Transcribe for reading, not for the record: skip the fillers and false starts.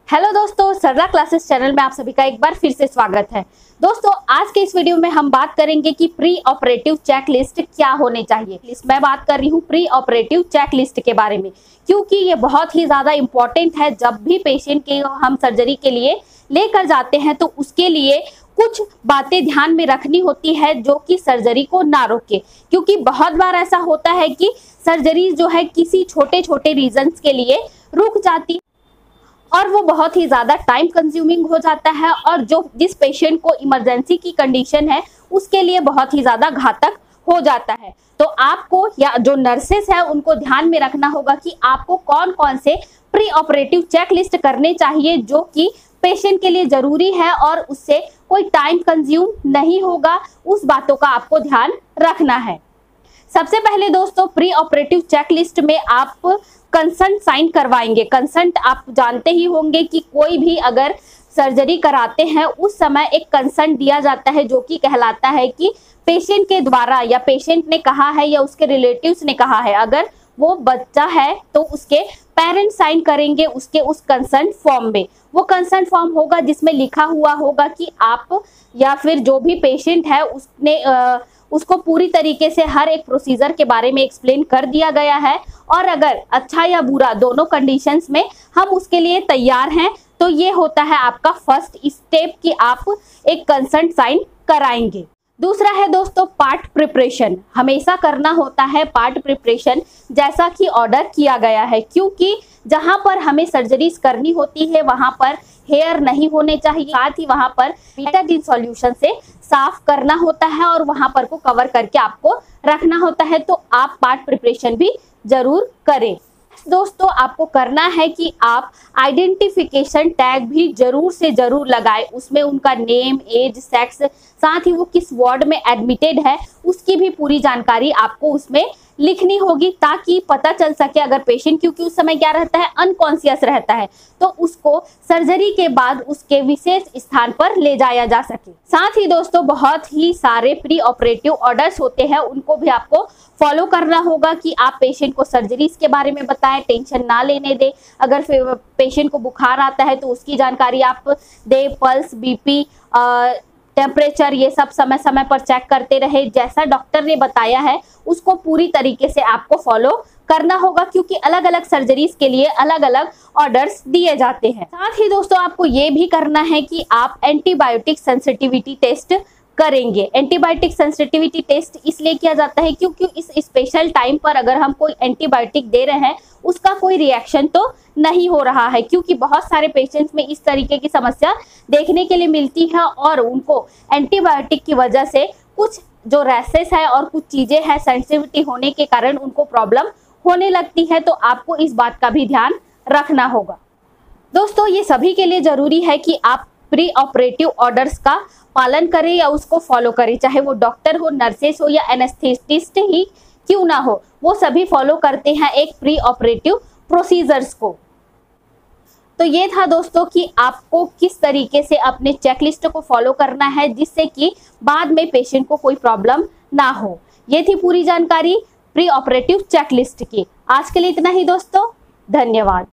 Hello दोस्तों, सरला classes channel में आप सभी का एक बार फिर से स्वागत है। दोस्तों, आज के इस वीडियो में हम बात करेंगे कि प्री ऑपरेटिव चेकलिस्ट क्या होने चाहिए। मैं बात कर रही हूँ प्री ऑपरेटिव चेकलिस्ट के बारे में, क्योंकि ये बहुत ही ज्यादा इम्पोर्टेंट है। जब भी पेशेंट के हम सर्जरी के लिए लेकर जाते हैं तो उसके लिए कुछ बातें ध्यान में रखनी होती है जो कि सर्जरी को ना रोके, क्योंकि बहुत बार ऐसा होता है कि सर्जरी जो है किसी छोटे छोटे रीजंस के लिए रुक जाती और वो बहुत ही ज़्यादा टाइम कंज्यूमिंग हो जाता है, और जो जिस पेशेंट को इमरजेंसी की कंडीशन है उसके लिए बहुत ही ज़्यादा घातक हो जाता है। तो आपको या जो नर्सेस है उनको ध्यान में रखना होगा कि आपको कौन कौन से प्री ऑपरेटिव चेकलिस्ट करने चाहिए जो कि पेशेंट के लिए ज़रूरी है और उससे कोई टाइम कंज्यूम नहीं होगा। उस बातों का आपको ध्यान रखना है। सबसे पहले दोस्तों, प्री ऑपरेटिव चेकलिस्ट में आप कंसेंट साइन करवाएंगे। कंसेंट आप जानते ही होंगे कि कोई भी अगर सर्जरी कराते हैं उस समय एक कंसेंट दिया जाता है जो कि कहलाता है कि पेशेंट के द्वारा या पेशेंट ने कहा है या उसके रिलेटिव्स ने कहा है। अगर वो बच्चा है तो उसके पेरेंट्स साइन करेंगे उसके उस कंसेंट फॉर्म में। वो कंसेंट फॉर्म होगा जिसमें लिखा हुआ होगा कि आप या फिर जो भी पेशेंट है उसको पूरी तरीके से हर एक प्रोसीजर के बारे में एक्सप्लेन कर दिया गया है, और अगर अच्छा या बुरा दोनों कंडीशंस में हम उसके लिए तैयार हैं तो ये होता है आपका फर्स्ट स्टेप कि आप एक कंसेंट साइन कराएंगे। दूसरा है दोस्तों पार्ट प्रिपरेशन। हमेशा करना होता है पार्ट प्रिपरेशन जैसा कि ऑर्डर किया गया है, क्योंकि जहां पर हमें सर्जरीज करनी होती है वहां पर हेयर नहीं होने चाहिए। साथ ही वहां पर बीटाडीन सॉल्यूशन से साफ करना होता है और वहां पर को कवर करके आपको रखना होता है। तो आप पार्ट प्रिपरेशन भी जरूर करें। दोस्तों, आपको करना है कि आप आइडेंटिफिकेशन टैग भी जरूर से जरूर लगाएं। उसमें उनका नेम, एज, सेक्स, साथ ही वो किस वार्ड में एडमिटेड है उसकी भी पूरी जानकारी आपको उसमें लिखनी होगी, ताकि पता चल सके अगर पेशेंट, क्योंकि उस समय क्या रहता है, अनकॉन्शियस रहता है, तो उसको सर्जरी के बाद उसके विशेष स्थान पर ले जाया जा सके। साथ ही दोस्तों, बहुत ही सारे प्री ऑपरेटिव ऑर्डर्स होते हैं, उनको भी आपको फॉलो करना होगा कि आप पेशेंट को सर्जरीज के बारे में बताएं, टेंशन ना लेने दें। अगर पेशेंट को बुखार आता है तो उसकी जानकारी आप दे, पल्स, बीपी, टेम्परेचर, ये सब समय समय पर चेक करते रहे। जैसा डॉक्टर ने बताया है उसको पूरी तरीके से आपको फॉलो करना होगा, क्योंकि अलग अलग सर्जरीज के लिए अलग अलग ऑर्डर्स दिए जाते हैं। साथ ही दोस्तों, आपको ये भी करना है कि आप एंटीबायोटिक सेंसिटिविटी टेस्ट करेंगे। एंटीबायोटिक सेंसिटिविटी टेस्ट इसलिए किया जाता है क्योंकि इस स्पेशल टाइम पर अगर हम कोई एंटीबायोटिक दे रहे हैं उसका कोई रिएक्शन तो नहीं हो रहा है, क्योंकि बहुत सारे पेशेंट्स में इस तरीके की समस्या देखने के लिए मिलती है और उनको एंटीबायोटिक की वजह से कुछ जो रैसेस है और कुछ चीजें हैं सेंसिटिविटी होने के कारण उनको प्रॉब्लम होने लगती है। तो आपको इस बात का भी ध्यान रखना होगा। दोस्तों, ये सभी के लिए जरूरी है कि आप प्री ऑपरेटिव ऑर्डर्स का पालन करें या उसको फॉलो करें, चाहे वो डॉक्टर हो, नर्सेस हो या एनेस्थेटिस्ट ही क्यों ना हो, वो सभी फॉलो करते हैं एक प्री ऑपरेटिव प्रोसीजर्स को। तो ये था दोस्तों कि आपको किस तरीके से अपने चेकलिस्ट को फॉलो करना है जिससे कि बाद में पेशेंट को कोई प्रॉब्लम ना हो। ये थी पूरी जानकारी प्री ऑपरेटिव चेकलिस्ट की। आज के लिए इतना ही दोस्तों, धन्यवाद।